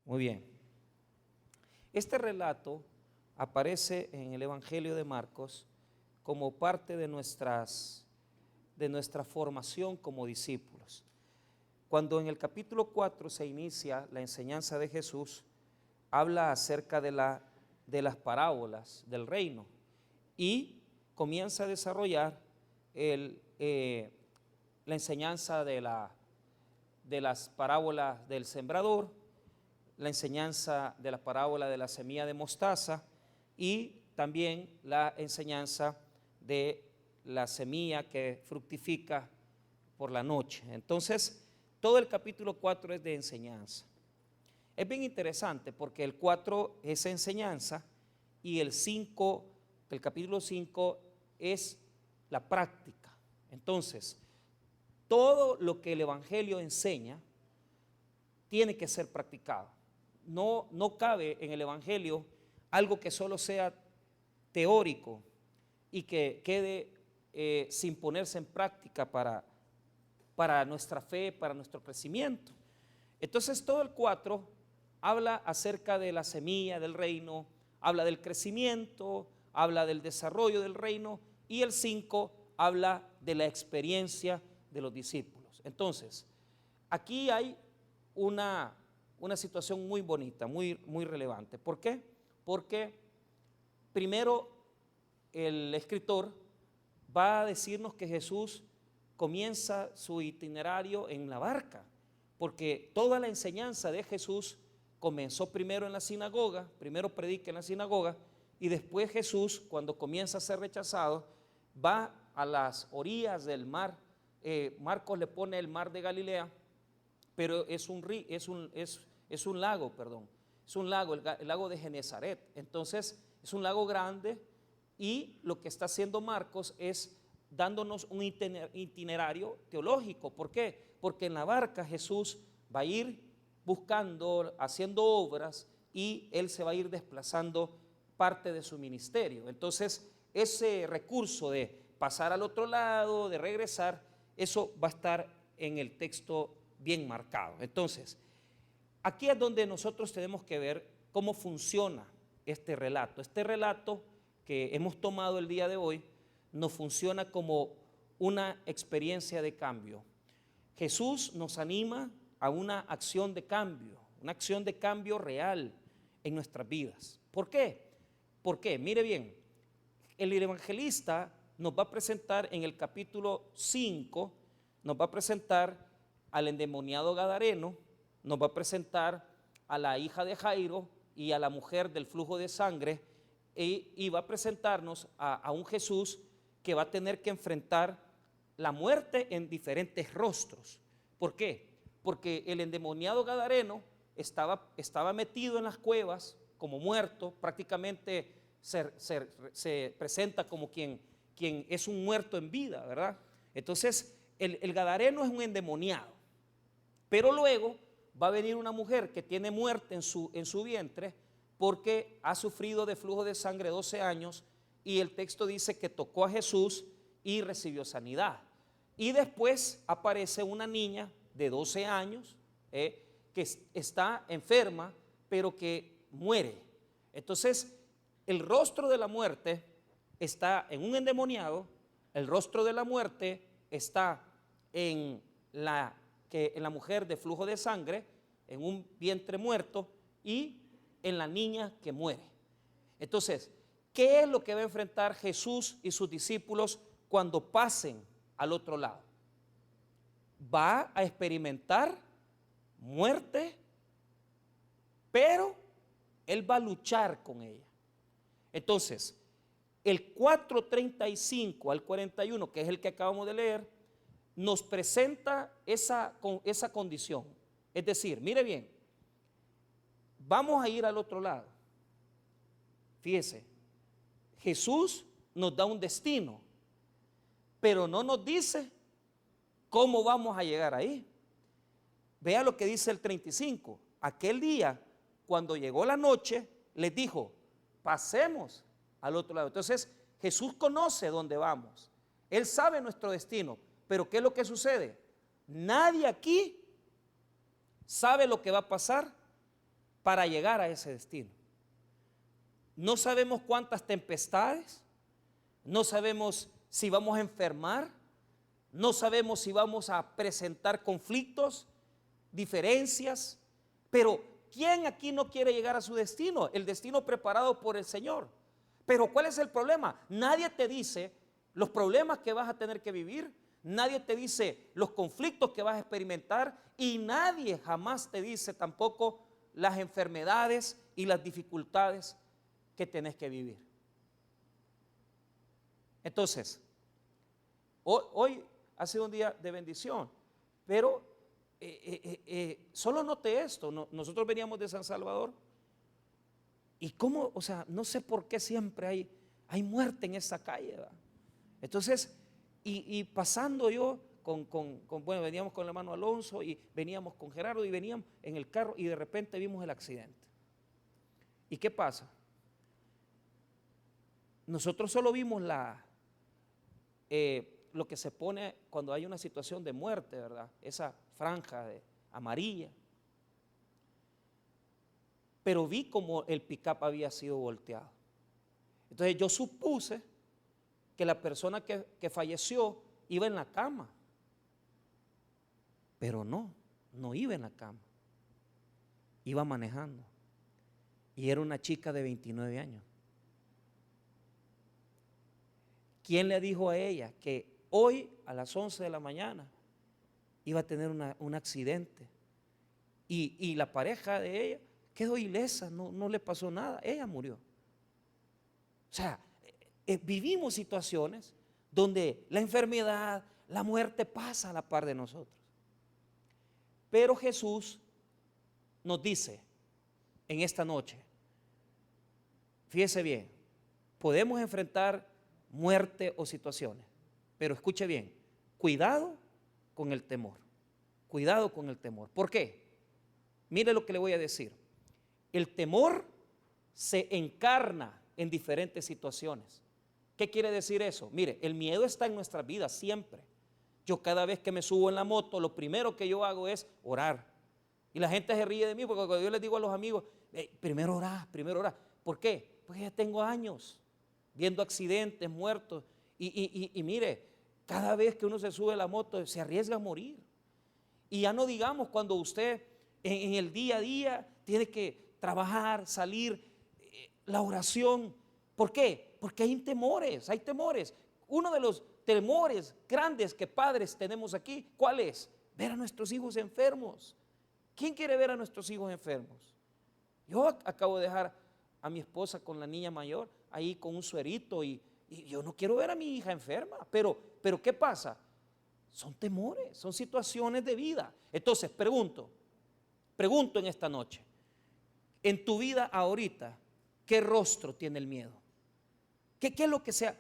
Muy bien. Este relato aparece en el Evangelio de Marcos como parte de nuestra formación como discípulos. Cuando en el capítulo 4 se inicia la enseñanza de Jesús, habla acerca de las parábolas del reino y comienza a desarrollar la enseñanza de las parábolas del sembrador, la enseñanza de la parábola de la semilla de mostaza y también la enseñanza de la semilla que fructifica por la noche. Entonces, todo el capítulo 4 es de enseñanza. Es bien interesante porque el 4 es enseñanza y el capítulo 5 es la práctica. Entonces, todo lo que el Evangelio enseña tiene que ser practicado. No cabe en el Evangelio algo que solo sea teórico y que quede sin ponerse en práctica para nuestra fe, para nuestro crecimiento. Entonces todo el 4 habla acerca de la semilla del reino, habla del crecimiento, habla del desarrollo del reino, y el 5 habla de la experiencia de los discípulos. Entonces, aquí hay una situación muy bonita, muy relevante. ¿Por qué? Porque primero el escritor va a decirnos que Jesús comienza su itinerario en la barca, porque toda la enseñanza de Jesús comenzó primero en la sinagoga, primero predica en la sinagoga, y después Jesús, cuando comienza a ser rechazado, va a las orillas del mar. Marcos le pone el mar de Galilea, pero es un lago, el lago de Genezaret. Entonces es un lago grande, y lo que está haciendo Marcos es dándonos un itinerario teológico. ¿Por qué? Porque en la barca Jesús va a ir buscando, haciendo obras, y él se va a ir desplazando parte de su ministerio. Entonces ese recurso de pasar al otro lado, de regresar, eso va a estar en el texto bien marcado. Entonces, aquí es donde nosotros tenemos que ver cómo funciona este relato. Este relato que hemos tomado el día de hoy nos funciona como una experiencia de cambio. Jesús nos anima a una acción de cambio real en nuestras vidas. ¿Por qué? Porque, mire bien, el evangelista nos va a presentar en el capítulo 5, nos va a presentar al endemoniado gadareno, nos va a presentar a la hija de Jairo y a la mujer del flujo de sangre, y va a presentarnos a un Jesús que va a tener que enfrentar la muerte en diferentes rostros. ¿Por qué? Porque el endemoniado gadareno estaba metido en las cuevas como muerto, prácticamente se presenta como quien es un muerto en vida, ¿verdad? Entonces el gadareno es un endemoniado, pero luego va a venir una mujer que tiene muerte en su vientre porque ha sufrido de flujo de sangre 12 años, y el texto dice que tocó a Jesús y recibió sanidad. Y después aparece una niña de 12 años que está enferma, pero que muere. Entonces el rostro de la muerte está en un endemoniado, el rostro de la muerte está en la mujer de flujo de sangre, en un vientre muerto, y en la niña que muere. Entonces, ¿qué es lo que va a enfrentar Jesús y sus discípulos cuando pasen al otro lado? Va a experimentar muerte, pero él va a luchar con ella. Entonces, el 4:35 al 41, que es el que acabamos de leer, nos presenta esa condición. Es decir, mire bien, vamos a ir al otro lado. Fíjese, Jesús nos da un destino, pero no nos dice cómo vamos a llegar ahí. Vea lo que dice el 35. Aquel día, cuando llegó la noche, les dijo: pasemos al otro lado. Entonces Jesús conoce dónde vamos, Él sabe nuestro destino, pero ¿qué es lo que sucede? Nadie aquí sabe lo que va a pasar para llegar a ese destino. No sabemos cuántas tempestades, no sabemos si vamos a enfermar, no sabemos si vamos a presentar conflictos, diferencias, pero ¿quién aquí no quiere llegar a su destino? El destino preparado por el Señor. Pero ¿cuál es el problema? Nadie te dice los problemas que vas a tener que vivir, nadie te dice los conflictos que vas a experimentar y nadie jamás te dice tampoco las enfermedades y las dificultades que tenés que vivir. Entonces, hoy ha sido un día de bendición, pero solo noté esto. Nosotros veníamos de San Salvador y cómo, o sea, no sé por qué siempre hay muerte en esta calle, ¿verdad? Entonces, y pasando yo bueno, veníamos con el hermano Alonso y veníamos con Gerardo y veníamos en el carro y de repente vimos el accidente. ¿Y qué pasa? Nosotros solo vimos lo que se pone cuando hay una situación de muerte, ¿verdad? Esa franja amarilla. Pero vi como el pick-up había sido volteado. Entonces yo supuse que la persona que falleció iba en la cama. Pero no iba en la cama. Iba manejando. Y era una chica de 29 años. ¿Quién le dijo a ella que hoy a las 11 de la mañana iba a tener un accidente? Y la pareja de ella quedó ilesa, no le pasó nada, ella murió. O sea, vivimos situaciones donde la enfermedad, la muerte pasa a la par de nosotros. Pero Jesús nos dice en esta noche, fíjese bien, podemos enfrentar muerte o situaciones, pero escuche bien, cuidado con el temor, cuidado con el temor. ¿Por qué? Mire lo que le voy a decir. El temor se encarna en diferentes situaciones. ¿Qué quiere decir eso? Mire, el miedo está en nuestras vidas siempre. Yo cada vez que me subo en la moto, lo primero que yo hago es orar. Y la gente se ríe de mí porque cuando yo les digo a los amigos, primero orá. ¿Por qué? Porque ya tengo años viendo accidentes, muertos. Y mire, cada vez que uno se sube a la moto se arriesga a morir. Y ya no digamos cuando usted en el día a día tiene que trabajar, salir, la oración. ¿Por qué? Porque hay temores. Uno de los temores grandes que padres tenemos aquí, ¿cuál es? Ver a nuestros hijos enfermos. ¿Quién quiere ver a nuestros hijos enfermos? Yo acabo de dejar a mi esposa con la niña mayor ahí con un suerito y yo no quiero ver a mi hija enferma, pero ¿qué pasa? Son temores, son situaciones de vida. Entonces pregunto en esta noche, en tu vida ahorita, ¿qué rostro tiene el miedo? ¿Qué es lo que sea?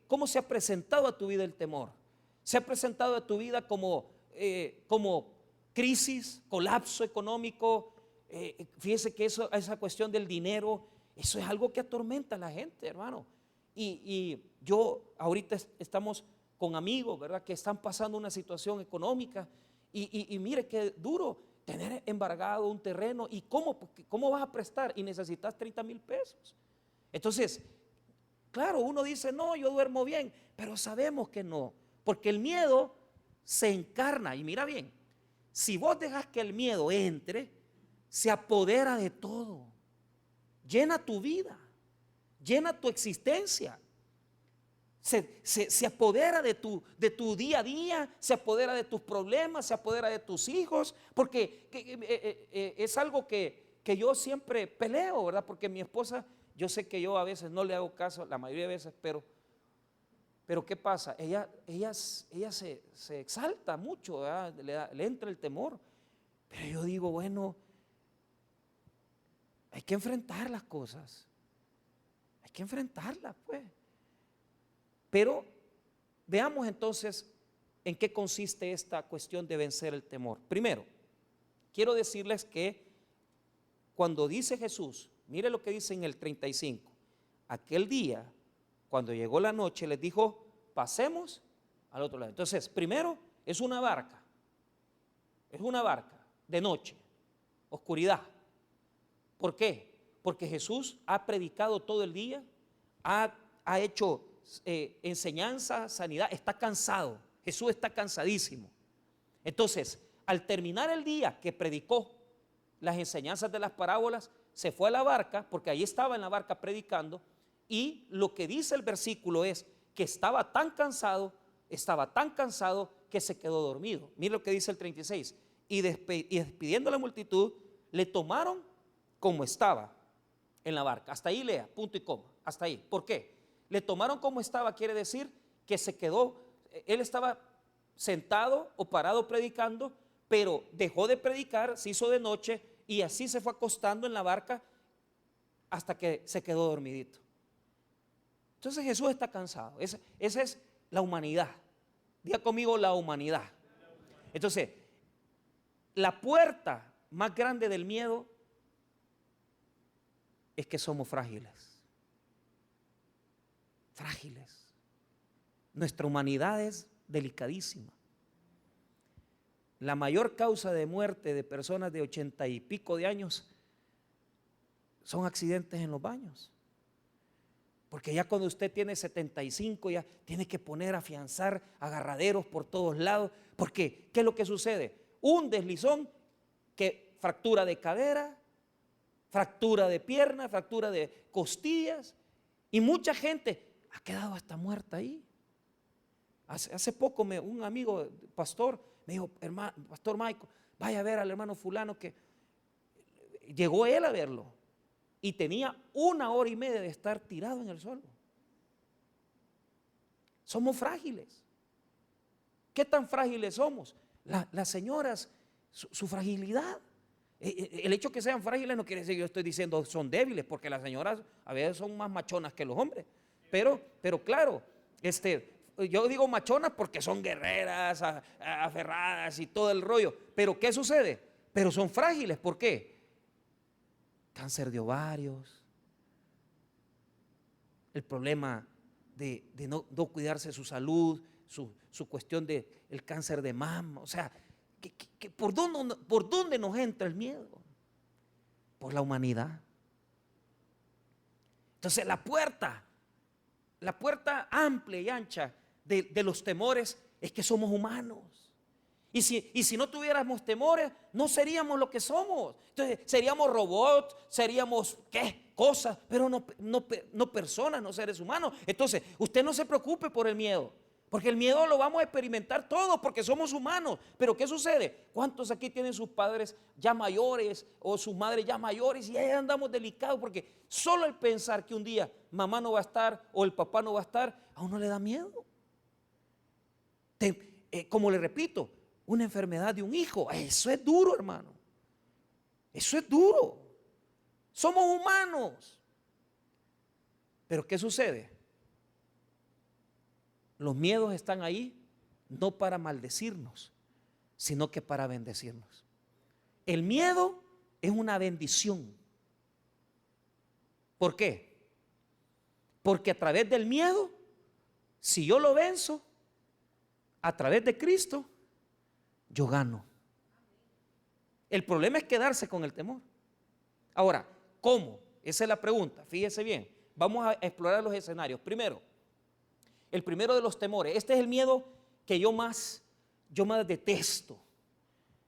¿Cómo se ha presentado a tu vida el temor? ¿Se ha presentado a tu vida como crisis, colapso económico? Fíjese que esa cuestión del dinero, eso es algo que atormenta a la gente, hermano. Y yo ahorita estamos con amigos, ¿verdad?, que están pasando una situación económica y mire qué duro tener embargado un terreno. ¿Y cómo vas a prestar? Y necesitas 30,000 pesos. Entonces, claro, uno dice, no, yo duermo bien, pero sabemos que no, porque el miedo se encarna. Y mira bien, si vos dejas que el miedo entre, se apodera de todo, llena tu vida, llena tu existencia, se apodera de tu día a día, se apodera de tus problemas, se apodera de tus hijos, porque es algo que yo siempre peleo, ¿verdad? Porque mi esposa, yo sé que yo a veces no le hago caso, la mayoría de veces, pero ¿qué pasa? Ella se exalta mucho, ¿verdad? Le entra el temor, pero yo digo, bueno, hay que enfrentar las cosas, hay que enfrentarlas, pues. Pero veamos entonces en qué consiste esta cuestión de vencer el temor. Primero, quiero decirles que cuando dice Jesús, mire lo que dice en el 35, aquel día, cuando llegó la noche, les dijo, pasemos al otro lado. Entonces, primero, es una barca de noche, oscuridad. ¿Por qué? Porque Jesús ha predicado todo el día, ha hecho enseñanza, sanidad, está cansado. Jesús está cansadísimo. Entonces, al terminar el día que predicó las enseñanzas de las parábolas, se fue a la barca, porque ahí estaba en la barca predicando, y lo que dice el versículo es que estaba tan cansado que se quedó dormido. Mire lo que dice el 36. Y despidiendo a la multitud, le tomaron como estaba en la barca. Hasta ahí lea, punto y coma, hasta ahí. ¿Por qué? Le tomaron como estaba, quiere decir que se quedó, él estaba sentado o parado predicando, pero dejó de predicar, se hizo de noche y así se fue acostando en la barca hasta que se quedó dormidito. Entonces Jesús está cansado. Esa es la humanidad. Diga conmigo, la humanidad. Entonces, la puerta más grande del miedo es que somos frágiles. Frágiles. Nuestra humanidad es delicadísima. La mayor causa de muerte de personas de 80 y pico de años son accidentes en los baños. Porque ya cuando usted tiene 75 ya tiene que poner, afianzar agarraderos por todos lados. Porque, ¿qué es lo que sucede? Un deslizón, que fractura de cadera, fractura de pierna, fractura de costillas. Y mucha gente ha quedado hasta muerta ahí. Hace poco un amigo, pastor, me dijo, hermano, pastor Michael, vaya a ver al hermano fulano, que llegó él a verlo y tenía 1 hora y media de estar tirado en el suelo. Somos frágiles. ¿Qué tan frágiles somos? Las señoras, su fragilidad. El hecho que sean frágiles no quiere decir que yo estoy diciendo son débiles, porque las señoras a veces son más machonas que los hombres. Pero claro, yo digo machonas porque son guerreras, aferradas y todo el rollo. Pero ¿qué sucede? Pero son frágiles. ¿Por qué? Cáncer de ovarios, el problema de no cuidarse su salud, su cuestión del cáncer de mama. O sea, ¿por dónde nos entra el miedo? Por la humanidad. Entonces la puerta amplia y ancha de los temores es que somos humanos. Y si no tuviéramos temores, no seríamos lo que somos. Entonces seríamos robots, seríamos cosas, pero no personas, no seres humanos. Entonces usted no se preocupe por el miedo, porque el miedo lo vamos a experimentar todos, porque somos humanos. Pero ¿qué sucede? ¿Cuántos aquí tienen sus padres ya mayores o sus madres ya mayores y ahí andamos delicados? Porque solo el pensar que un día mamá no va a estar o el papá no va a estar, a uno le da miedo. Como le repito, una enfermedad de un hijo, eso es duro, hermano. Eso es duro. Somos humanos. Pero ¿qué sucede? Los miedos están ahí no para maldecirnos, sino que para bendecirnos. El miedo es una bendición. ¿Por qué? Porque a través del miedo, si yo lo venzo, a través de Cristo, yo gano. El problema es quedarse con el temor. Ahora, ¿cómo? Esa es la pregunta. Fíjese bien. Vamos a explorar los escenarios. Primero, el primero de los temores. Este es el miedo que yo más detesto.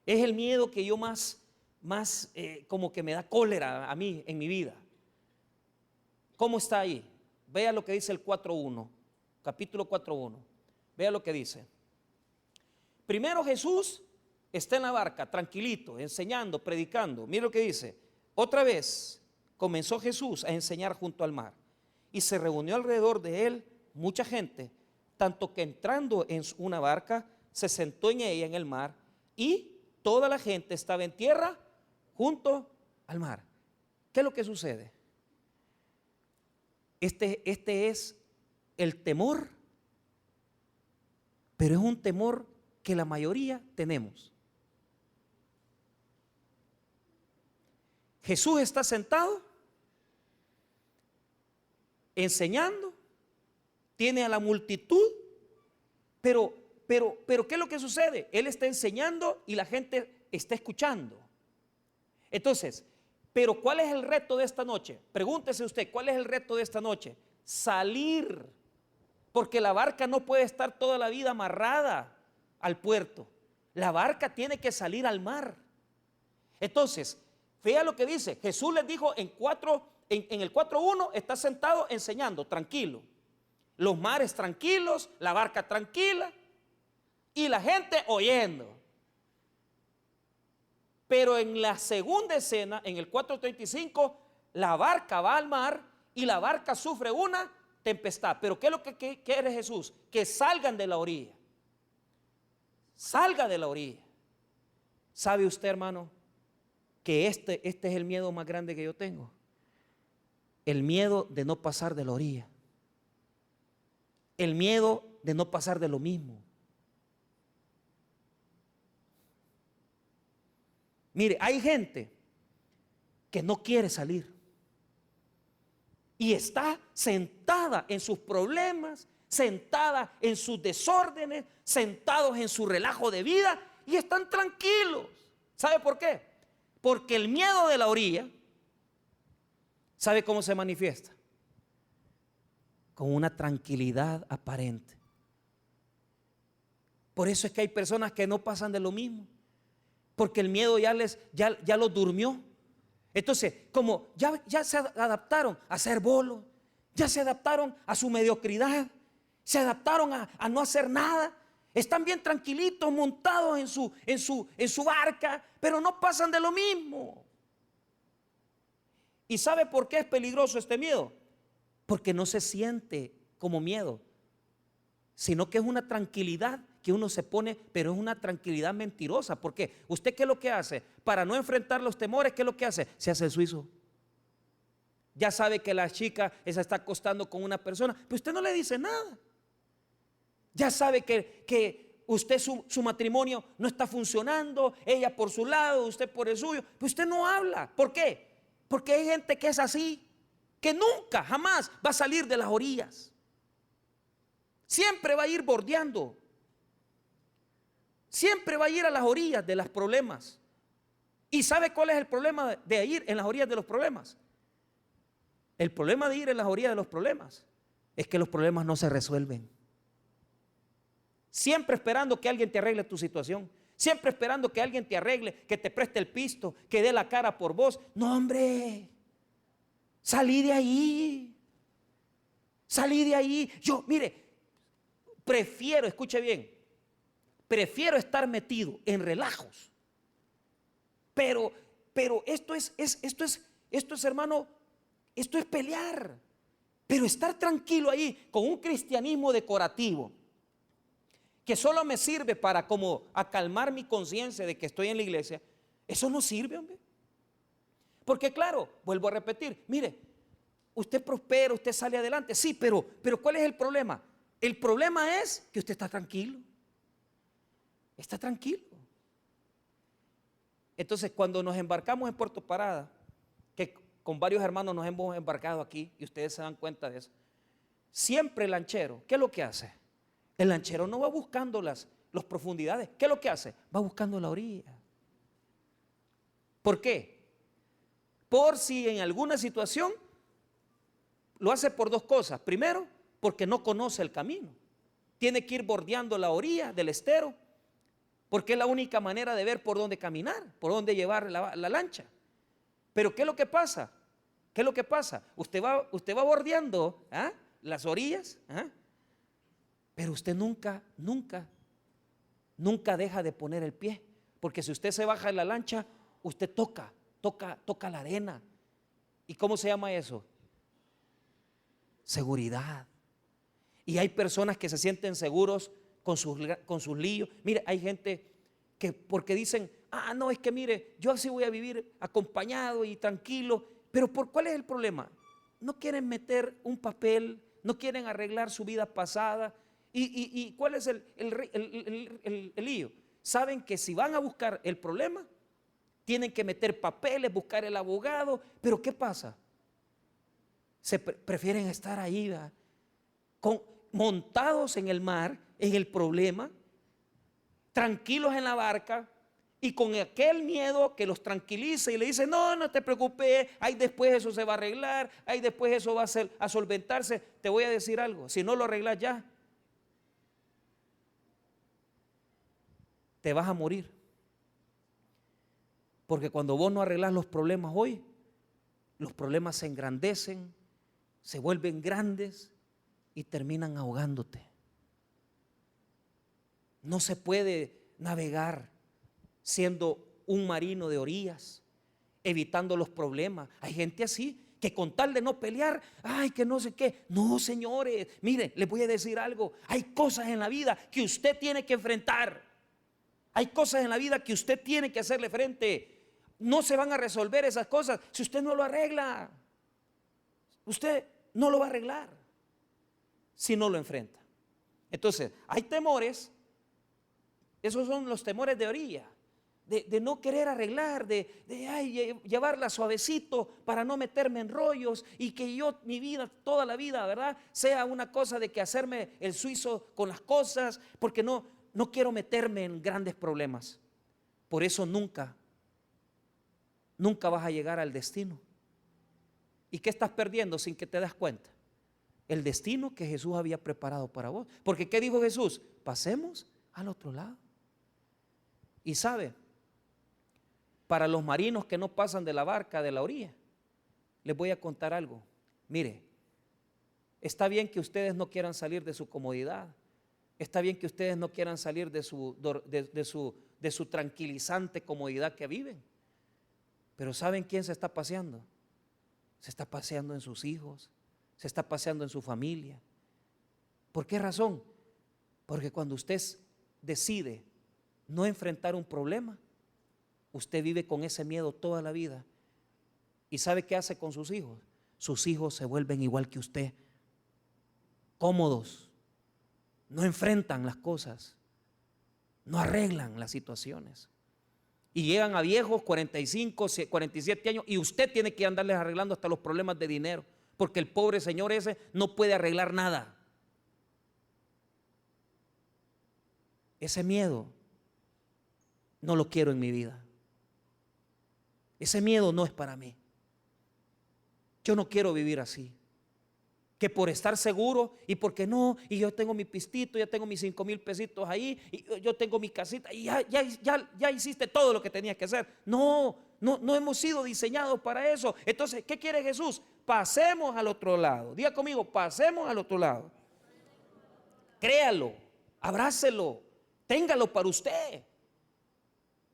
Es el miedo que yo más como que me da cólera a mí en mi vida. ¿Cómo está ahí? Vea lo que dice el 4.1, capítulo 4.1. Vea lo que dice. Primero Jesús está en la barca, tranquilito, enseñando, predicando. Mira lo que dice. Otra vez comenzó Jesús a enseñar junto al mar y se reunió alrededor de él mucha gente, tanto que entrando en una barca se sentó en ella en el mar y toda la gente estaba en tierra junto al mar. ¿Qué es lo que sucede? Este es el temor, pero es un temor que la mayoría tenemos. Jesús está sentado, enseñando, tiene a la multitud, pero ¿qué es lo que sucede? Él está enseñando y la gente está escuchando. Entonces, Pero ¿cuál es el reto de esta noche? Pregúntese usted, ¿cuál es el reto de esta noche? Salir, porque la barca no puede estar toda la vida amarrada al puerto. La barca tiene que salir al mar. Entonces, vea lo que dice. Jesús les dijo en el 4:1, está sentado enseñando, tranquilo. Los mares tranquilos, la barca tranquila y la gente oyendo. Pero en la segunda escena, en el 4:35, la barca va al mar y la barca sufre una tempestad. Pero ¿qué es lo que quiere Jesús? Que salgan de la orilla. Salga de la orilla. ¿Sabe usted, hermano, que este es el miedo más grande que yo tengo? El miedo de no pasar de la orilla. El miedo de no pasar de lo mismo. Mire, hay gente que no quiere salir y está sentada en sus problemas, sentada en sus desórdenes, sentados en su relajo de vida y están tranquilos. ¿Sabe por qué? Porque el miedo de la orilla, ¿sabe cómo se manifiesta? Con una tranquilidad aparente. Por eso es que hay personas que no pasan de lo mismo, porque el miedo ya los durmió. Entonces, como ya se adaptaron a ser bolos, ya se adaptaron a su mediocridad, se adaptaron a no hacer nada, están bien tranquilitos montados en su barca, pero no pasan de lo mismo. ¿Y sabe por qué es peligroso este miedo? Porque no se siente como miedo, sino que es una tranquilidad que uno se pone, pero es una tranquilidad mentirosa. ¿Por qué? ¿Usted qué es lo que hace? Para no enfrentar los temores, ¿qué es lo que hace? Se hace el suizo. Ya sabe que la chica esa está acostando con una persona, pero usted no le dice nada. Ya sabe que usted su matrimonio no está funcionando, ella por su lado, usted por el suyo, pero usted no habla. ¿Por qué? Porque hay gente que es así, que nunca, jamás va a salir de las orillas. Siempre va a ir bordeando. Siempre va a ir a las orillas de los problemas. ¿Y sabe cuál es el problema de ir en las orillas de los problemas? El problema de ir en las orillas de los problemas es que los problemas no se resuelven. Siempre esperando que alguien te arregle tu situación. Siempre esperando que alguien te arregle, que te preste el pisto, que dé la cara por vos. No, hombre, salí de ahí. Salí de ahí. Yo, mire, prefiero, escuche bien, prefiero estar metido en relajos. Pero esto es, hermano, esto es pelear. Pero estar tranquilo ahí con un cristianismo decorativo que solo me sirve para como acalmar mi conciencia de que estoy en la iglesia, eso no sirve, hombre. Porque claro, vuelvo a repetir, mire, usted prospera, usted sale adelante, sí, pero ¿cuál es el problema? El problema es que usted está tranquilo. Está tranquilo. Entonces, cuando nos embarcamos en Puerto Parada, que con varios hermanos nos hemos embarcado aquí, y ustedes se dan cuenta de eso, siempre el lanchero, ¿qué es lo que hace? El lanchero no va buscando las profundidades. ¿Qué es lo que hace? Va buscando la orilla. ¿Por qué? Por si en alguna situación lo hace por dos cosas. Primero, porque no conoce el camino. Tiene que ir bordeando la orilla del estero, porque es la única manera de ver por dónde caminar, por dónde llevar la lancha. Pero ¿qué es lo que pasa? ¿Qué es lo que pasa? Usted va bordeando las orillas, pero usted nunca deja de poner el pie, porque si usted se baja de la lancha, usted toca la arena. ¿Y cómo se llama eso? Seguridad. Y hay personas que se sienten seguros con sus líos. Mire, hay gente que porque dicen, no, es que mire, yo así voy a vivir acompañado y tranquilo. Pero ¿cuál es el problema? No quieren meter un papel, no quieren arreglar su vida pasada. ¿Y cuál es el lío? Saben que si van a buscar el problema, tienen que meter papeles, buscar el abogado. Pero ¿qué pasa? Prefieren estar ahí, montados en el mar, en el problema, tranquilos en la barca, Y con aquel miedo que los tranquiliza y le dice, no, no te preocupes, ahí después eso se va a arreglar, ahí después eso va a solventarse. Te voy a decir algo, si no lo arreglas ya, te vas a morir. Porque cuando vos no arreglas los problemas hoy, los problemas se engrandecen, se vuelven grandes y terminan ahogándote. No se puede navegar siendo un marino de orillas, evitando los problemas. Hay gente así que con tal de no pelear, ay, que no sé qué. No, señores, mire, les voy a decir algo. Hay cosas en la vida que usted tiene que enfrentar. Hay cosas en la vida que usted tiene que hacerle frente. No se van a resolver esas cosas si usted no lo arregla. Usted no lo va a arreglar si no lo enfrenta. Entonces, hay temores. Esos son los temores de orilla. De no querer arreglar, de llevarla suavecito para no meterme en rollos y que yo, mi vida, toda la vida, ¿verdad?, sea una cosa de que hacerme el suizo con las cosas, porque no quiero meterme en grandes problemas. Por eso nunca vas a llegar al destino. ¿Y qué estás perdiendo sin que te das cuenta? El destino que Jesús había preparado para vos. Porque ¿qué dijo Jesús? Pasemos al otro lado. Y sabe, para los marinos que no pasan de la barca, de la orilla, les voy a contar algo. Mire, está bien que ustedes no quieran salir de su comodidad. Está bien que ustedes no quieran salir de su tranquilizante comodidad que viven. Pero ¿saben quién se está paseando? Se está paseando en sus hijos, se está paseando en su familia. ¿Por qué razón? Porque cuando usted decide no enfrentar un problema, usted vive con ese miedo toda la vida. ¿Y sabe qué hace con sus hijos? Sus hijos se vuelven igual que usted, cómodos, no enfrentan las cosas, no arreglan las situaciones. Y llegan a viejos, 45, 47 años, y usted tiene que andarles arreglando hasta los problemas de dinero, porque el pobre señor ese no puede arreglar nada. Ese miedo no lo quiero en mi vida. Ese miedo no es para mí. Yo no quiero vivir así. Que por estar seguro y porque no, y yo tengo mi pistito, ya tengo mis 5,000 pesitos ahí, y yo tengo mi casita, y ya hiciste todo lo que tenías que hacer. No hemos sido diseñados para eso. Entonces, ¿qué quiere Jesús? Pasemos al otro lado. Diga conmigo, pasemos al otro lado. Créalo, abrácelo, téngalo para usted.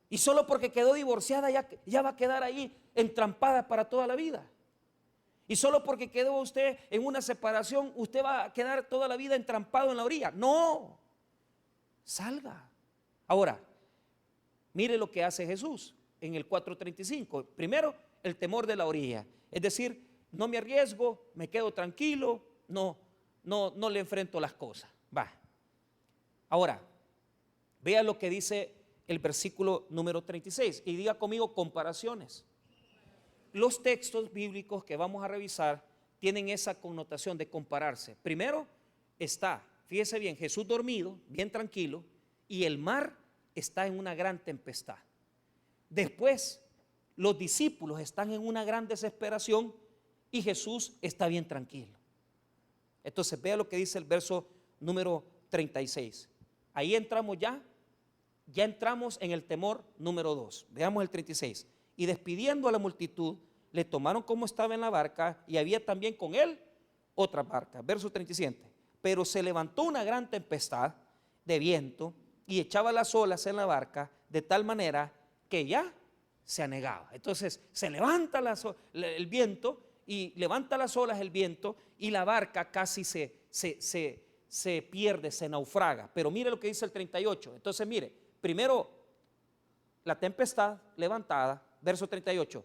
Y solo porque quedó divorciada ya va a quedar ahí entrampada para toda la vida. Y solo porque quedó usted en una separación, usted va a quedar toda la vida entrampado en la orilla. No, salga. Ahora, mire lo que hace Jesús en el 4:35. Primero, el temor de la orilla. Es decir, no me arriesgo, me quedo tranquilo, no le enfrento las cosas. Va. Ahora, vea lo que dice el versículo número 36 y diga conmigo comparaciones. Los textos bíblicos que vamos a revisar tienen esa connotación de compararse. Primero está, fíjese bien, Jesús dormido, bien tranquilo, y el mar está en una gran tempestad. Después, los discípulos están en una gran desesperación y Jesús está bien tranquilo. Entonces, vea lo que dice el verso número 36. Ahí entramos ya entramos en el temor número 2. Veamos el 36. Y despidiendo a la multitud, le tomaron como estaba en la barca, y había también con él otra barca. Verso 37. Pero se levantó una gran tempestad de viento y echaba las olas en la barca de tal manera que ya se anegaba. Entonces se levanta el viento y levanta las olas el viento, y la barca casi se pierde, se naufraga. Pero mire lo que dice el 38. Entonces mire, primero la tempestad levantada, verso 38.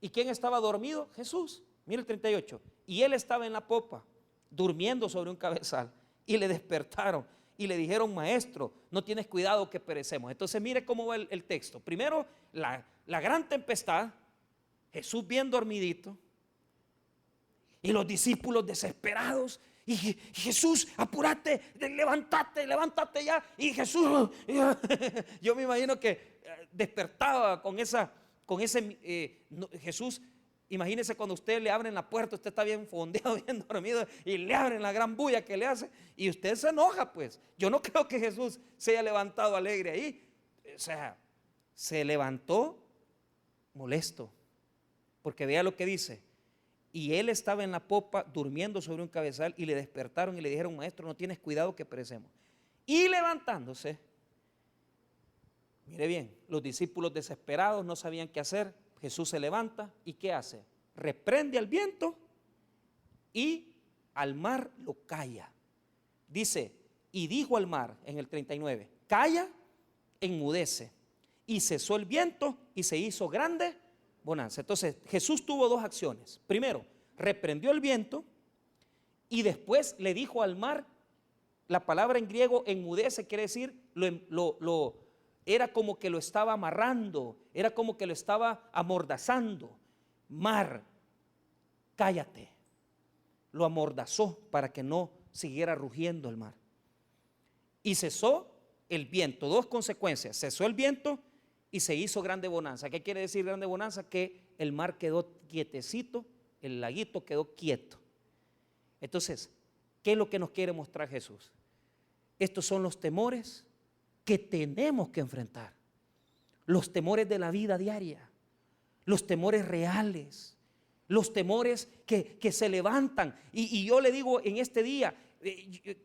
¿Y quién estaba dormido? Jesús. Mire el 38. Y él estaba en la popa, durmiendo sobre un cabezal, y le despertaron y le dijeron: maestro, no tienes cuidado que perecemos. Entonces mire cómo va el texto. Primero la gran tempestad, Jesús bien dormidito, y los discípulos desesperados. Y Jesús, apúrate, levántate ya. Y Jesús, yo me imagino que despertaba con ese, Jesús, imagínese cuando usted le abren la puerta, usted está bien fondeado, bien dormido, y le abren la gran bulla que le hace, y usted se enoja, pues. Yo no creo que Jesús se haya levantado alegre ahí. O sea, se levantó molesto, porque vea lo que dice. Y él estaba en la popa durmiendo sobre un cabezal, y le despertaron y le dijeron: maestro, no tienes cuidado que perecemos. Y levantándose, mire bien, los discípulos desesperados no sabían qué hacer. Jesús se levanta y ¿qué hace? Reprende al viento y al mar lo calla. Dice, y dijo al mar en el 39, calla, enmudece. Y cesó el viento y se hizo grande bonanza. Entonces Jesús tuvo dos acciones. Primero, reprendió el viento, y después le dijo al mar. La palabra en griego enmudece quiere decir, era como que lo estaba amarrando, era como que lo estaba amordazando. Mar, cállate. Lo amordazó para que no siguiera rugiendo el mar. Y cesó el viento. Dos consecuencias: cesó el viento y se hizo grande bonanza. ¿Qué quiere decir grande bonanza? Que el mar quedó quietecito, el laguito quedó quieto. Entonces, ¿qué es lo que nos quiere mostrar Jesús? Estos son los temores que tenemos que enfrentar. Los temores de la vida diaria, los temores reales, los temores que se levantan. Y yo le digo en este día,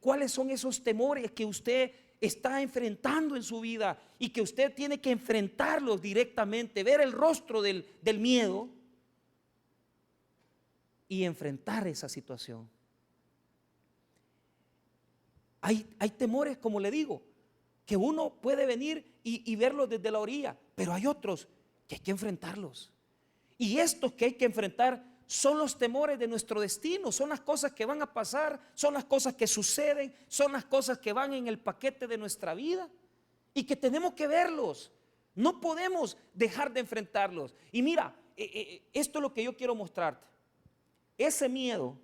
¿cuáles son esos temores que usted está enfrentando en su vida y que usted tiene que enfrentarlos directamente, ver el rostro del miedo y enfrentar esa situación? Hay temores, como le digo, que uno puede venir y verlos desde la orilla, pero hay otros que hay que enfrentarlos. Y estos que hay que enfrentar son los temores de nuestro destino, son las cosas que van a pasar, son las cosas que suceden, son las cosas que van en el paquete de nuestra vida y que tenemos que verlos. No podemos dejar de enfrentarlos. Y mira, esto es lo que yo quiero mostrarte. Ese miedo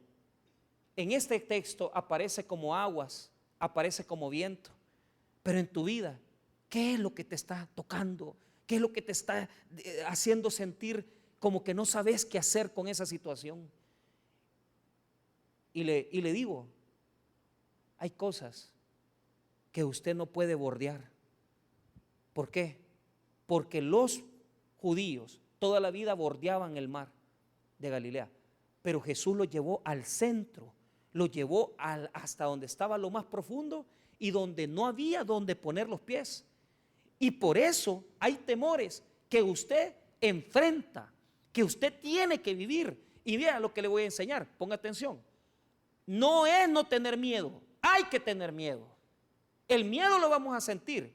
en este texto aparece como aguas, aparece como viento, pero en tu vida, ¿qué es lo que te está tocando? ¿Qué es lo que te está haciendo sentir como que no sabes qué hacer con esa situación? Y le digo, hay cosas que usted no puede bordear. ¿Por qué? Porque los judíos toda la vida bordeaban el mar de Galilea, pero Jesús lo llevó al centro, lo llevó hasta donde estaba lo más profundo y donde no había donde poner los pies. Y por eso hay temores que usted enfrenta, que usted tiene que vivir. Y vea lo que le voy a enseñar, ponga atención. No es no tener miedo, hay que tener miedo. El miedo lo vamos a sentir,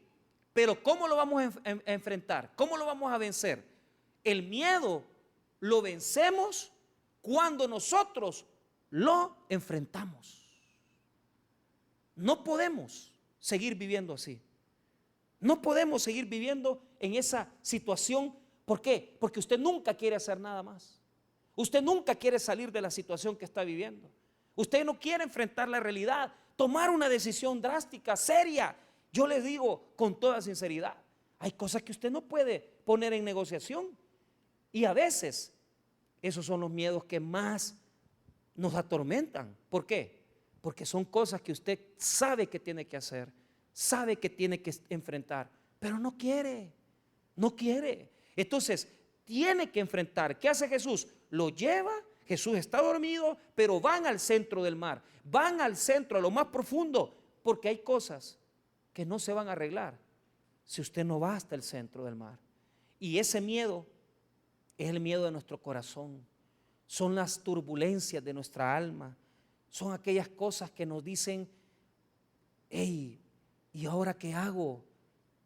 pero ¿cómo lo vamos a enfrentar? ¿Cómo lo vamos a vencer? El miedo lo vencemos cuando nosotros lo enfrentamos. No podemos seguir viviendo así. No podemos seguir viviendo en esa situación. ¿Por qué? Porque usted nunca quiere hacer nada más. Usted nunca quiere salir de la situación que está viviendo. Usted no quiere enfrentar la realidad, tomar una decisión drástica, seria. Yo les digo con toda sinceridad, hay cosas que usted no puede poner en negociación. Y a veces esos son los miedos que más nos atormentan. ¿Por qué? Porque son cosas que usted sabe que tiene que hacer, sabe que tiene que enfrentar, pero no quiere, no quiere. Entonces, tiene que enfrentar. ¿Qué hace Jesús? Lo lleva, Jesús está dormido, pero van al centro del mar, van al centro, a lo más profundo, porque hay cosas que no se van a arreglar si usted no va hasta el centro del mar. Y ese miedo es el miedo de nuestro corazón. Son las turbulencias de nuestra alma. Son aquellas cosas que nos dicen, hey, ¿y ahora qué hago?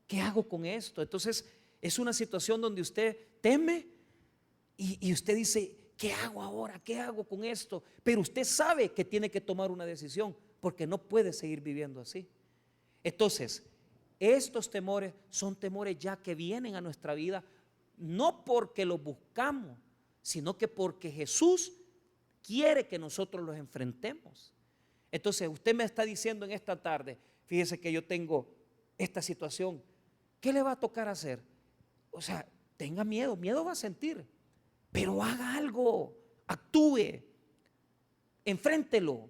¿Qué hago con esto? Entonces es una situación donde usted teme y usted dice, ¿qué hago ahora? ¿Qué hago con esto? Pero usted sabe que tiene que tomar una decisión porque no puede seguir viviendo así. Entonces, estos temores son temores ya que vienen a nuestra vida, no porque los buscamos, sino que porque Jesús quiere que nosotros los enfrentemos. Entonces usted me está diciendo en esta tarde, fíjese que yo tengo esta situación, ¿qué le va a tocar hacer? o sea, tenga miedo, miedo va a sentir, pero haga algo, actúe, enfréntelo,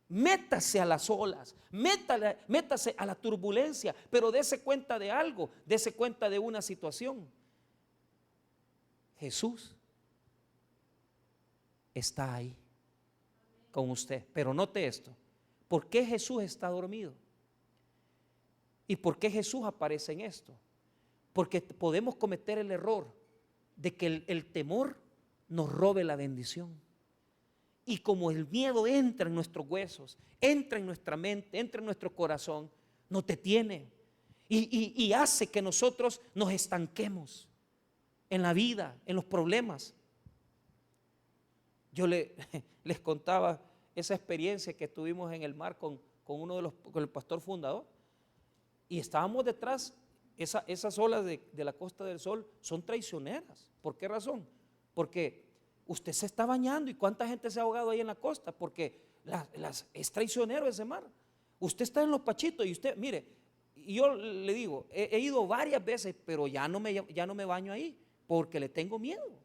métase a las olas, métase a la turbulencia, pero dése cuenta de algo, dése cuenta de una situación. Jesús está ahí con usted, pero note esto: ¿por qué Jesús está dormido? ¿Y por qué Jesús aparece en esto? Porque podemos cometer el error de que el temor nos robe la bendición. Y como el miedo entra en nuestros huesos, entra en nuestra mente, entra en nuestro corazón, nos detiene y hace que nosotros nos estanquemos en la vida, en los problemas. Yo les contaba esa experiencia que tuvimos en el mar con el pastor fundador, y estábamos detrás. Esas olas de la Costa del Sol son traicioneras. ¿Por qué razón? Porque usted se está bañando, y ¿cuánta gente se ha ahogado ahí en la costa? Porque es traicionero ese mar. Usted está en los Pachitos y usted, mire, yo le digo, he ido varias veces, pero ya no me baño ahí, porque le tengo miedo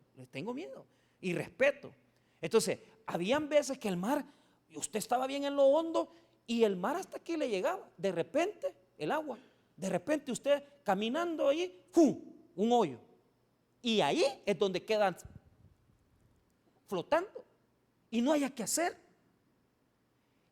y respeto. Entonces, habían veces que el mar, usted estaba bien en lo hondo y el mar hasta aquí le llegaba. De repente, el agua, de repente usted caminando ahí, ¡fum!, un hoyo. Y ahí es donde quedan flotando y no haya qué hacer.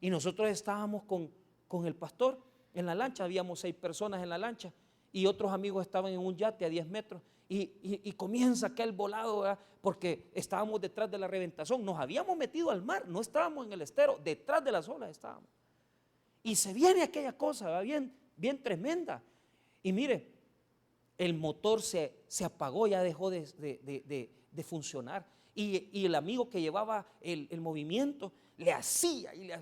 Y nosotros estábamos con el pastor en la lancha, habíamos 6 personas en la lancha y otros amigos estaban en un yate a 10 metros y comienza aquel volado, ¿verdad? Porque estábamos detrás de la reventazón, nos habíamos metido al mar, no estábamos en el estero, detrás de las olas estábamos. Y se viene aquella cosa, ¿verdad? Bien tremenda. Y mire, el motor se apagó, ya dejó de funcionar. Y el amigo que llevaba el movimiento le hacía y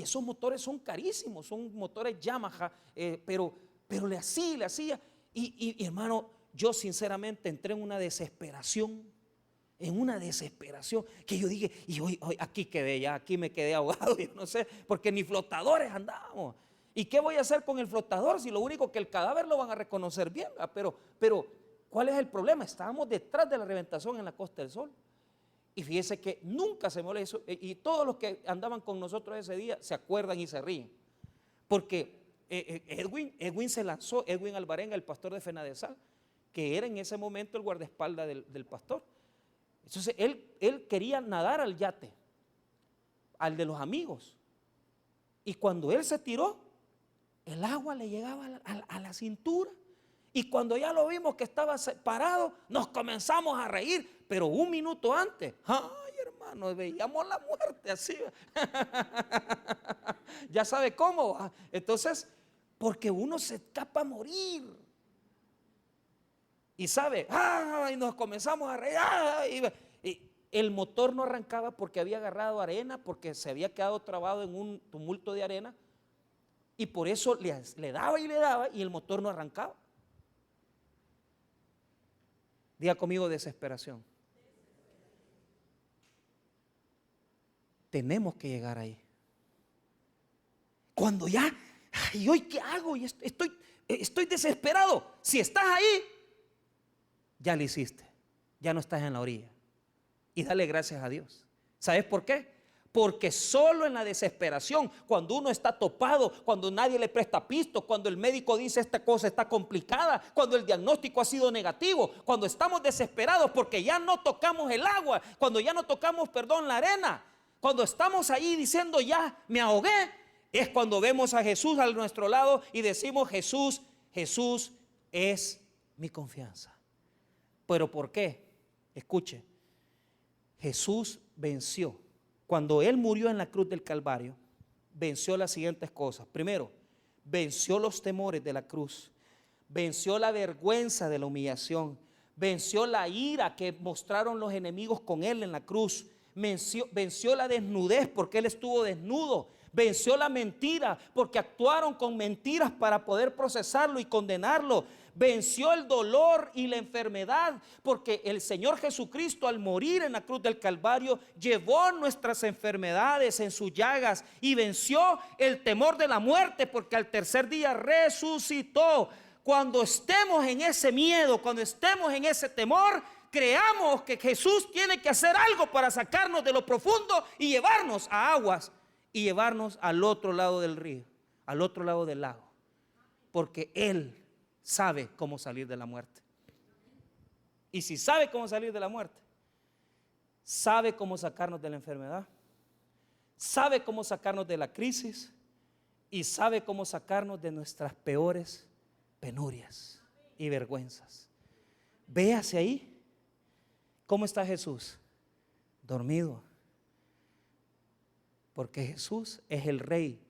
esos motores son carísimos, son motores Yamaha, pero le hacía. Y hermano, yo sinceramente entré en una desesperación, que yo dije, y hoy aquí quedé, ya aquí me quedé ahogado, yo no sé, porque ni flotadores andábamos. ¿Y qué voy a hacer con el flotador si lo único que el cadáver lo van a reconocer bien? Pero ¿cuál es el problema? Estábamos detrás de la reventazón en la Costa del Sol. Y fíjese que nunca se me olvidó eso, y todos los que andaban con nosotros ese día se acuerdan y se ríen. Porque Edwin se lanzó, Edwin Alvarenga, el pastor de Fenadesal, que era en ese momento el guardaespaldas del pastor. Entonces él quería nadar al yate, al de los amigos. Y cuando él se tiró, el agua le llegaba a la cintura. Y cuando ya lo vimos que estaba parado, nos comenzamos a reír. Pero un minuto antes, ay hermano, veíamos la muerte así. Ya sabe cómo. Entonces, porque uno se escapa a morir. Y sabe, y nos comenzamos a reír. Y el motor no arrancaba porque había agarrado arena, porque se había quedado trabado en un tumulto de arena. Y por eso le daba y el motor no arrancaba. Diga conmigo: desesperación. Tenemos que llegar ahí. Cuando ya, ¿y hoy qué hago? Y estoy desesperado. Si estás ahí, ya lo hiciste. Ya no estás en la orilla. Y dale gracias a Dios. ¿Sabes por qué? Porque solo en la desesperación, cuando uno está topado, cuando nadie le presta pisto, cuando el médico dice esta cosa está complicada, cuando el diagnóstico ha sido negativo, cuando estamos desesperados porque ya no tocamos el agua, cuando ya no tocamos, la arena, cuando estamos ahí diciendo ya me ahogué, es cuando vemos a Jesús a nuestro lado y decimos: Jesús es mi confianza. ¿Pero por qué? Escuche, Jesús venció. Cuando Él murió en la cruz del Calvario, venció las siguientes cosas. Primero, venció los temores de la cruz, venció la vergüenza de la humillación, venció la ira que mostraron los enemigos con Él en la cruz, venció la desnudez porque Él estuvo desnudo, venció la mentira porque actuaron con mentiras para poder procesarlo y condenarlo. Venció el dolor y la enfermedad porque el Señor Jesucristo, al morir en la cruz del Calvario, llevó nuestras enfermedades en sus llagas, y venció el temor de la muerte porque al tercer día resucitó. cuando estemos en ese miedo, cuando estemos en ese temor, creamos que Jesús tiene que hacer algo para sacarnos de lo profundo y llevarnos a aguas y llevarnos al otro lado del río, al otro lado del lago, porque Él sabe cómo salir de la muerte. Y si sabe cómo salir de la muerte, sabe cómo sacarnos de la enfermedad, sabe cómo sacarnos de la crisis y sabe cómo sacarnos de nuestras peores penurias y vergüenzas. Véase ahí. ¿Cómo está Jesús? Dormido. Porque Jesús es el Rey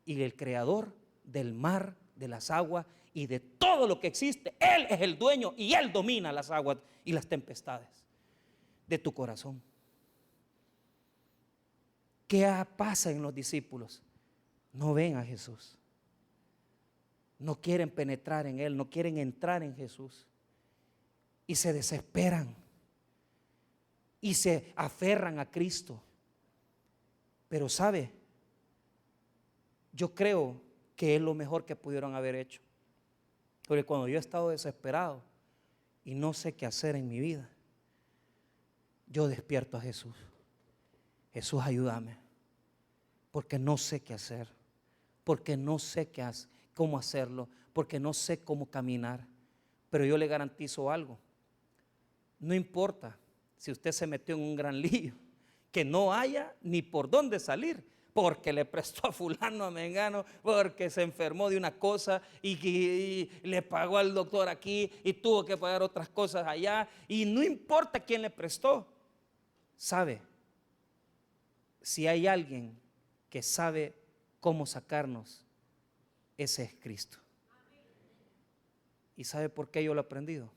y el creador del mar, de las aguas y de todo lo que existe. Él es el dueño y Él domina las aguas y las tempestades de tu corazón. ¿Qué pasa en los discípulos? No ven a Jesús. No quieren penetrar en Él, no quieren entrar en Jesús. Y se desesperan. Y se aferran a Cristo. Pero sabe, yo creo que es lo mejor que pudieron haber hecho. Porque cuando yo he estado desesperado y no sé qué hacer en mi vida, yo despierto a Jesús. Jesús, ayúdame, porque no sé qué hacer, porque no sé cómo hacerlo, porque no sé cómo caminar. Pero yo le garantizo algo, no importa si usted se metió en un gran lío, que no haya ni por dónde salir, porque le prestó a fulano, a mengano, porque se enfermó de una cosa y le pagó al doctor aquí y tuvo que pagar otras cosas allá, y no importa quién le prestó. ¿Sabe? Si hay alguien que sabe cómo sacarnos, ese es Cristo. ¿Y sabe por qué yo lo he aprendido?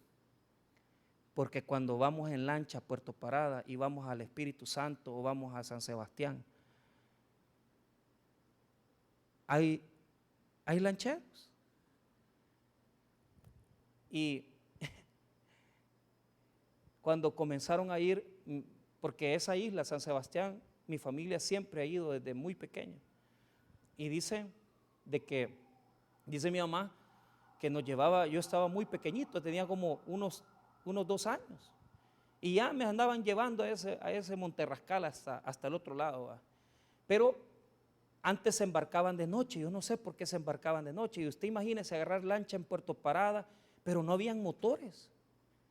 Porque cuando vamos en lancha a Puerto Parada y vamos al Espíritu Santo o vamos a San Sebastián, hay lancheros. Y cuando comenzaron a ir, porque esa isla, San Sebastián, mi familia siempre ha ido desde muy pequeña. Y dice mi mamá que nos llevaba, yo estaba muy pequeñito, tenía como unos 2 años. Y ya me andaban llevando a ese Monterrascal hasta el otro lado, ¿va? Pero antes se embarcaban de noche, yo no sé por qué se embarcaban de noche. Y usted imagínese agarrar lancha en Puerto Parada, pero no habían motores,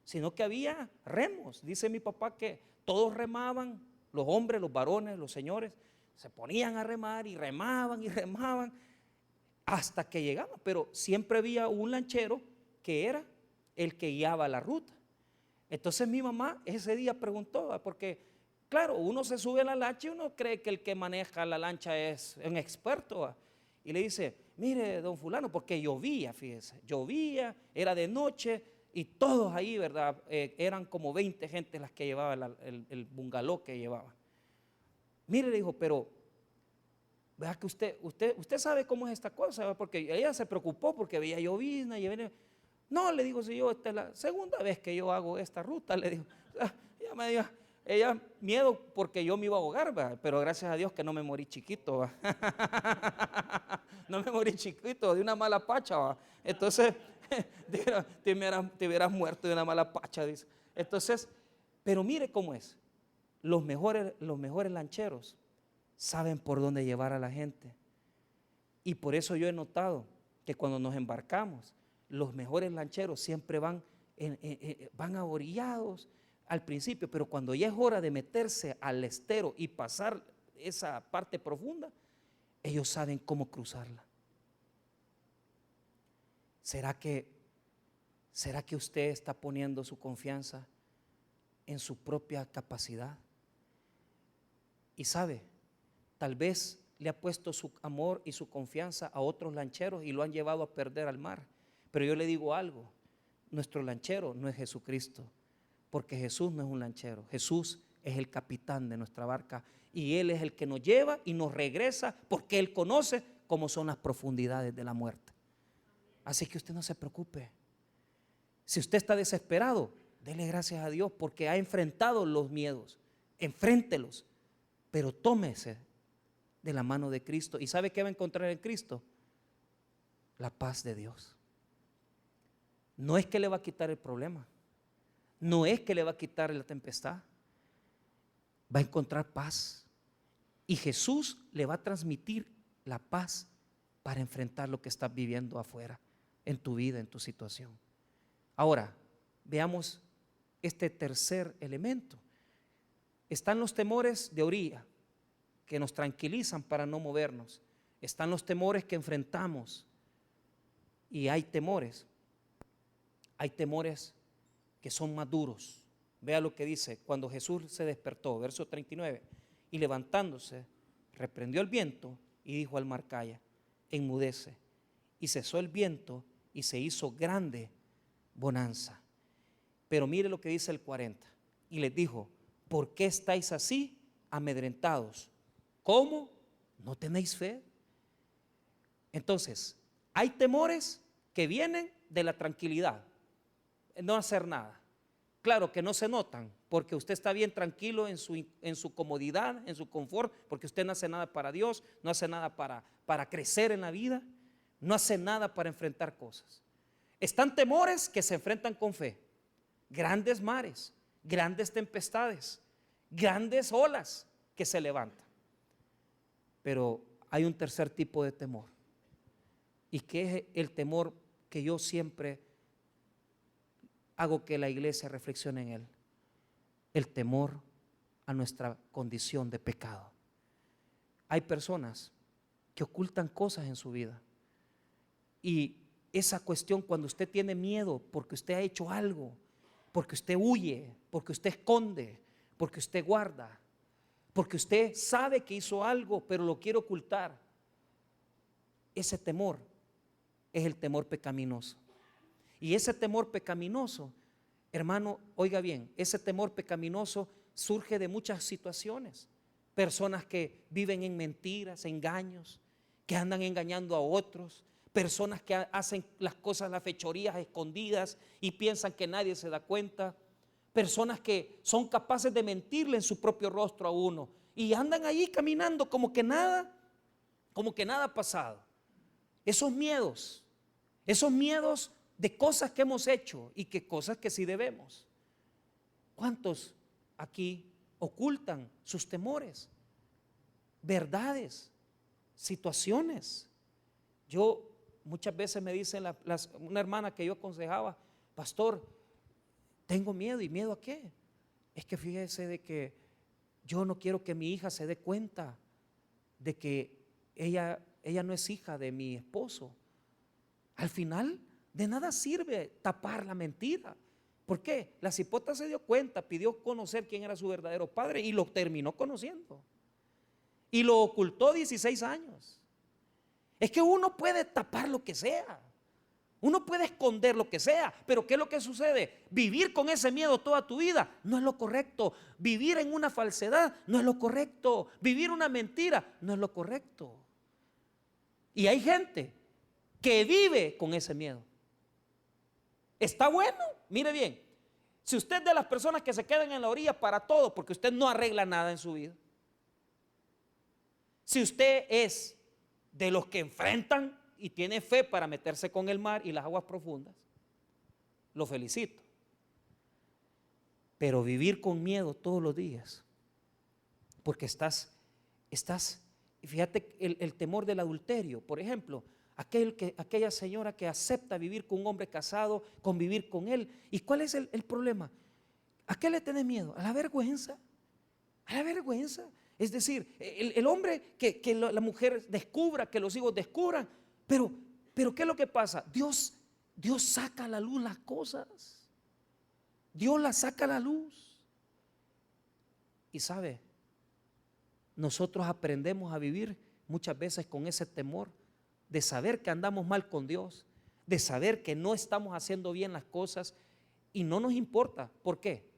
sino que había remos. Dice mi papá que todos remaban, los hombres, los varones, los señores, se ponían a remar y remaban hasta que llegaban. Pero siempre había un lanchero que era el que guiaba la ruta. Entonces mi mamá ese día preguntó, porque claro, uno se sube a la lancha y uno cree que el que maneja la lancha es un experto, y le dice, mire, don fulano, porque llovía, fíjese, llovía, era de noche y todos ahí, ¿verdad? Eran como 20 gente las que llevaba el bungalow que llevaba. Mire, le dijo, pero vea que usted sabe cómo es esta cosa, porque ella se preocupó porque había llovizna y venía. No, le digo, si yo, esta es la segunda vez que yo hago esta ruta, le digo. Ella me dio, miedo porque yo me iba a ahogar, ¿verdad? Pero gracias a Dios que no me morí chiquito, ¿verdad? No me morí chiquito de una mala pacha, ¿verdad? Entonces, te hubieras muerto de una mala pacha, dice. Entonces, pero mire cómo es. Los mejores lancheros saben por dónde llevar a la gente. Y por eso yo he notado que cuando nos embarcamos, los mejores lancheros siempre van orillados al principio, pero cuando ya es hora de meterse al estero y pasar esa parte profunda, ellos saben cómo cruzarla. ¿Será que usted está poniendo su confianza en su propia capacidad? Y sabe, tal vez le ha puesto su amor y su confianza a otros lancheros y lo han llevado a perder al mar. Pero yo le digo algo, nuestro lanchero no es Jesucristo, porque Jesús no es un lanchero, Jesús es el capitán de nuestra barca y Él es el que nos lleva y nos regresa porque Él conoce cómo son las profundidades de la muerte. Así que usted no se preocupe. Si usted está desesperado, dele gracias a Dios porque ha enfrentado los miedos, enfréntelos, pero tómese de la mano de Cristo. ¿Y sabe qué va a encontrar en Cristo? La paz de Dios. no es que le va a quitar el problema, no es que le va a quitar la tempestad, va a encontrar paz. Y Jesús le va a transmitir la paz para enfrentar lo que estás viviendo afuera, en tu vida, en tu situación. Ahora, veamos este tercer elemento. Están los temores de orilla, que nos tranquilizan para no movernos. Están los temores que enfrentamos. Y hay temores que son más duros. Vea lo que dice, cuando Jesús se despertó, verso 39, y levantándose, reprendió el viento y dijo al mar: calla, enmudece. Y cesó el viento y se hizo grande bonanza. Pero mire lo que dice el 40, y les dijo: ¿por qué estáis así amedrentados? ¿Cómo? ¿No tenéis fe? Entonces, hay temores que vienen de la tranquilidad, no hacer nada. Claro que no se notan, porque usted está bien tranquilo en su comodidad, en su confort, porque usted no hace nada para Dios, no hace nada para crecer en la vida, no hace nada para enfrentar cosas. Están temores que se enfrentan con fe, grandes mares, grandes tempestades, grandes olas que se levantan. Pero hay un tercer tipo de temor, y que es el temor que yo siempre hago que la iglesia reflexione en él: el temor a nuestra condición de pecado. Hay personas que ocultan cosas en su vida, y esa cuestión, cuando usted tiene miedo porque usted ha hecho algo, porque usted huye, porque usted esconde, porque usted guarda, porque usted sabe que hizo algo pero lo quiere ocultar, ese temor es el temor pecaminoso. Y ese temor pecaminoso, hermano, oiga bien, ese temor pecaminoso surge de muchas situaciones. Personas que viven en mentiras, engaños, que andan engañando a otros, personas que hacen las cosas, las fechorías escondidas y piensan que nadie se da cuenta, personas que son capaces de mentirle en su propio rostro a uno y andan ahí caminando como que nada ha pasado. Esos miedos de cosas que hemos hecho y que cosas que sí debemos. ¿Cuántos aquí ocultan sus temores, verdades, situaciones? Yo muchas veces me dicen una hermana que yo aconsejaba: pastor, tengo miedo. ¿Y miedo a qué? Es que fíjese de que yo no quiero que mi hija se dé cuenta de que ella no es hija de mi esposo. Al final de nada sirve tapar la mentira. ¿Por qué? La cipota se dio cuenta, pidió conocer quién era su verdadero padre y lo terminó conociendo. Y lo ocultó 16 años. Es que uno puede tapar lo que sea, uno puede esconder lo que sea, pero ¿qué es lo que sucede? Vivir con ese miedo toda tu vida no es lo correcto. Vivir en una falsedad no es lo correcto. Vivir una mentira no es lo correcto. Y hay gente que vive con ese miedo. Está bueno, mire bien, si usted es de las personas que se quedan en la orilla para todo porque usted no arregla nada en su vida, si usted es de los que enfrentan y tiene fe para meterse con el mar y las aguas profundas, lo felicito. Pero vivir con miedo todos los días, porque estás, fíjate el temor del adulterio, por ejemplo, aquella señora que acepta vivir con un hombre casado, convivir con él. ¿Y cuál es el problema? ¿A qué le tenés miedo? A la vergüenza. A la vergüenza. Es decir, el hombre que la mujer descubra, que los hijos descubran. Pero ¿qué es lo que pasa? Dios saca a la luz las cosas. Dios las saca a la luz. Y sabe, nosotros aprendemos a vivir muchas veces con ese temor de saber que andamos mal con Dios, de saber que no estamos haciendo bien las cosas y no nos importa. ¿Por qué?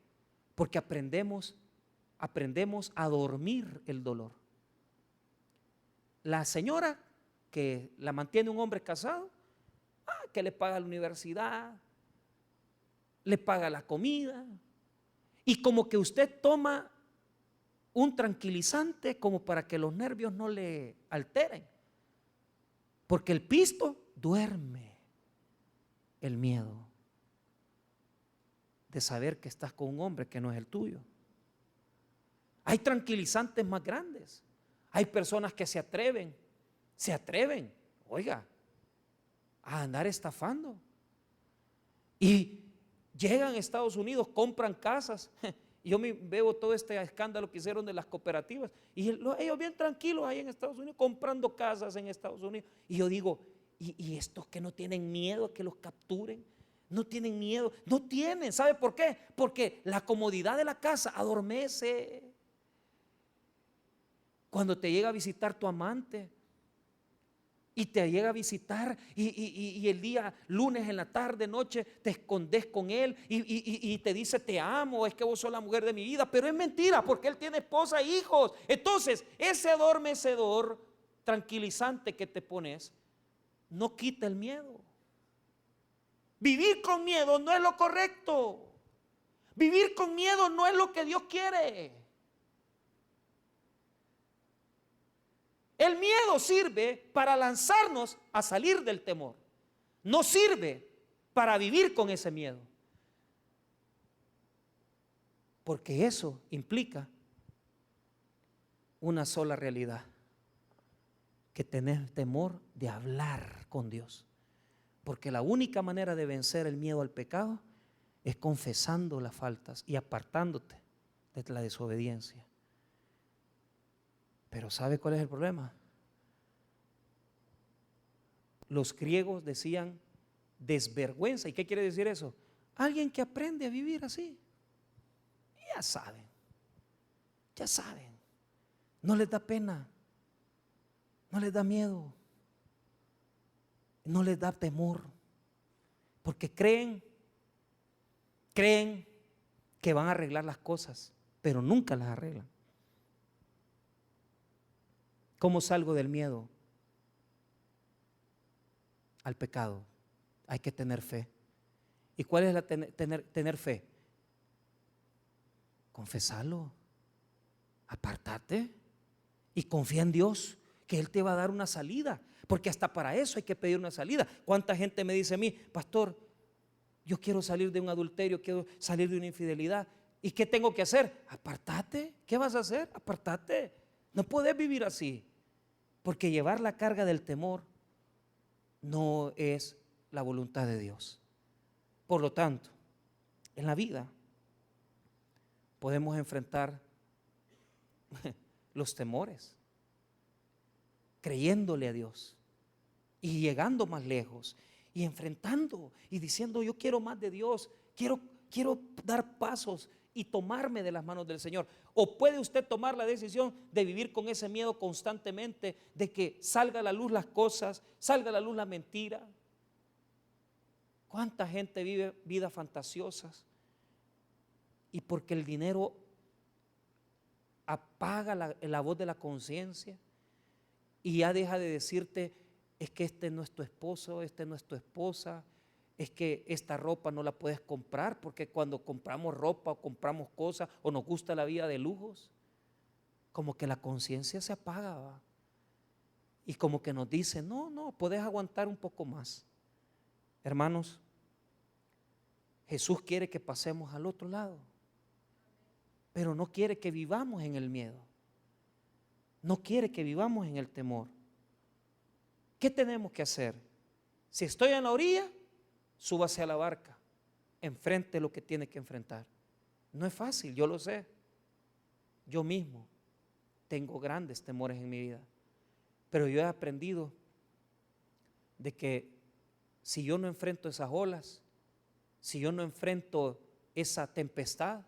Porque aprendemos a dormir el dolor. La señora que la mantiene un hombre casado, que le paga la universidad, le paga la comida, y como que usted toma un tranquilizante como para que los nervios no le alteren, porque el pisto duerme el miedo. de saber que estás con un hombre que no es el tuyo. Hay tranquilizantes más grandes. Hay personas que se atreven, oiga, a andar estafando. Y llegan a Estados Unidos, compran casas. Yo me veo todo este escándalo que hicieron de las cooperativas. Y ellos bien tranquilos ahí en Estados Unidos, comprando casas en Estados Unidos. Y yo digo, ¿y estos que no tienen miedo a que los capturen? No tienen miedo, no tienen. ¿Sabe por qué? Porque la comodidad de la casa adormece. Cuando te llega a visitar tu amante y te llega a visitar y el día lunes en la tarde, noche, te escondes con él y te dice te amo, es que vos sos la mujer de mi vida, pero es mentira porque él tiene esposa e hijos. Entonces ese adormecedor tranquilizante que te pones no quita el miedo. Vivir con miedo no es lo correcto. Vivir con miedo no es lo que Dios quiere. El miedo sirve para lanzarnos a salir del temor. No sirve para vivir con ese miedo. Porque eso implica una sola realidad: que tenés temor de hablar con Dios. Porque la única manera de vencer el miedo al pecado es confesando las faltas y apartándote de la desobediencia. Pero ¿sabe cuál es el problema? Los griegos decían desvergüenza. ¿Y qué quiere decir eso? Alguien que aprende a vivir así. Ya saben. No les da pena. No les da miedo. No les da temor. Porque creen que van a arreglar las cosas, pero nunca las arreglan. ¿Cómo salgo del miedo al pecado? Hay que tener fe. ¿Y cuál es la tener fe? Confesarlo, apartarte y confía en Dios, que Él te va a dar una salida, porque hasta para eso hay que pedir una salida. ¿Cuánta gente me dice a mí, pastor, yo quiero salir de un adulterio, quiero salir de una infidelidad? ¿Y qué tengo que hacer? Apartate. ¿Qué vas a hacer? Apartate. No puedes vivir así, porque llevar la carga del temor no es la voluntad de Dios. Por lo tanto, en la vida podemos enfrentar los temores creyéndole a Dios y llegando más lejos y enfrentando y diciendo yo quiero más de Dios, quiero dar pasos y tomarme de las manos del Señor. O puede usted tomar la decisión de vivir con ese miedo constantemente de que salga a la luz las cosas, salga a la luz la mentira. ¿Cuánta gente vive vidas fantasiosas? Y porque el dinero apaga la voz de la conciencia y ya deja de decirte es que este no es tu esposo, este no es tu esposa, es que esta ropa no la puedes comprar, porque cuando compramos ropa o compramos cosas o nos gusta la vida de lujos, como que la conciencia se apaga, ¿va? Y como que nos dice no, puedes aguantar un poco más. Hermanos, Jesús quiere que pasemos al otro lado, pero no quiere que vivamos en el miedo, no quiere que vivamos en el temor. ¿Qué tenemos que hacer? Si estoy en la orilla, súbase a la barca, enfrente lo que tiene que enfrentar. No es fácil, yo lo sé. Yo mismo tengo grandes temores en mi vida, pero yo he aprendido de que si yo no enfrento esas olas, si yo no enfrento esa tempestad,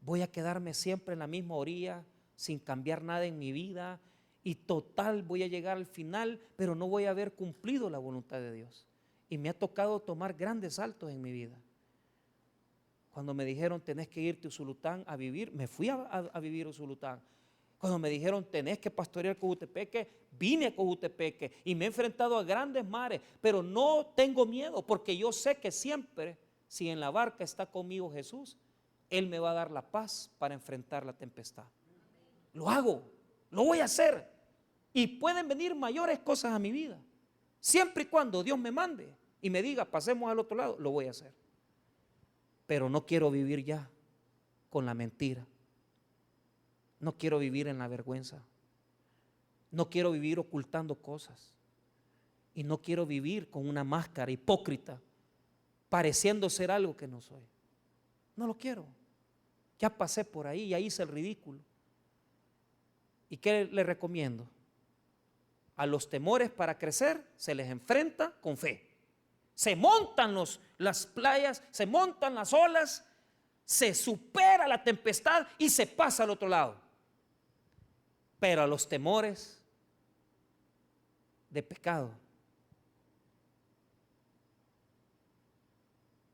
voy a quedarme siempre en la misma orilla, sin cambiar nada en mi vida, y total voy a llegar al final, pero no voy a haber cumplido la voluntad de Dios. Y me ha tocado tomar grandes saltos en mi vida. Cuando me dijeron tenés que irte a Usulután a vivir, me fui a vivir a Usulután. Cuando me dijeron tenés que pastorear Cojutepeque, vine a Cojutepeque y me he enfrentado a grandes mares, pero no tengo miedo porque yo sé que siempre, si en la barca está conmigo Jesús, Él me va a dar la paz para enfrentar la tempestad. Lo hago, lo voy a hacer y pueden venir mayores cosas a mi vida. Siempre y cuando Dios me mande y me diga pasemos al otro lado, lo voy a hacer. pero no quiero vivir ya con la mentira. No quiero vivir en la vergüenza. No quiero vivir ocultando cosas. Y no quiero vivir con una máscara hipócrita, pareciendo ser algo que no soy. No lo quiero. Ya pasé por ahí, ya hice el ridículo. ¿Y qué le recomiendo? A los temores para crecer se les enfrenta con fe. Se montan las playas, se montan las olas, se supera la tempestad y se pasa al otro lado. Pero a los temores de pecado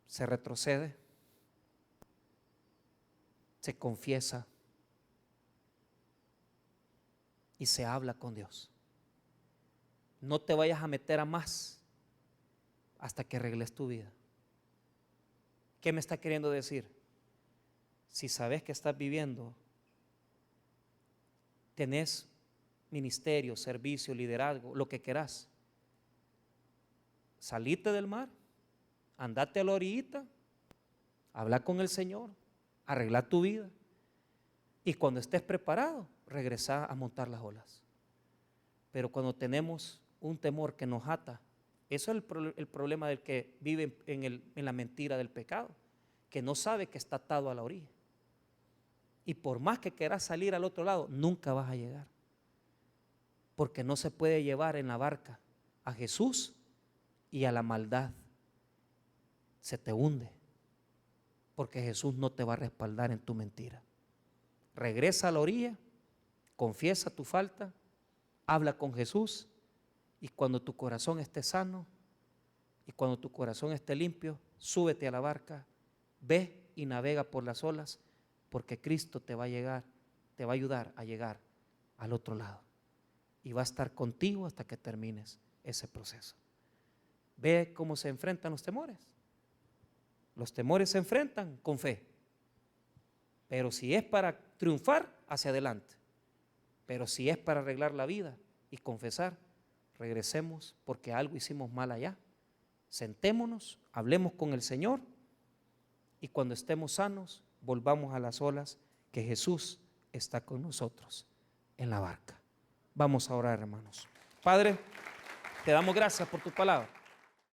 se retrocede, se confiesa y se habla con Dios. No te vayas a meter a más hasta que arregles tu vida. ¿Qué me está queriendo decir? Si sabes que estás viviendo, tenés ministerio, servicio, liderazgo, lo que querás, salite del mar, andate a la orillita, habla con el Señor, arregla tu vida y cuando estés preparado, regresa a montar las olas. Pero cuando tenemos un temor que nos ata, eso es el problema del que vive en la mentira del pecado, que no sabe que está atado a la orilla. Y por más que quieras salir al otro lado, nunca vas a llegar. Porque no se puede llevar en la barca a Jesús y a la maldad. Se te hunde. Porque Jesús no te va a respaldar en tu mentira. Regresa a la orilla, confiesa tu falta, habla con Jesús y cuando tu corazón esté sano y cuando tu corazón esté limpio, súbete a la barca, ve y navega por las olas porque Cristo te va a ayudar a llegar al otro lado y va a estar contigo hasta que termines ese proceso. Ve cómo se enfrentan los temores. Los temores se enfrentan con fe, pero si es para triunfar, hacia adelante. Pero si es para arreglar la vida y confesar, regresemos porque algo hicimos mal allá. Sentémonos, hablemos con el Señor y cuando estemos sanos, volvamos a las olas que Jesús está con nosotros en la barca. Vamos a orar, hermanos. Padre, te damos gracias por tu palabra.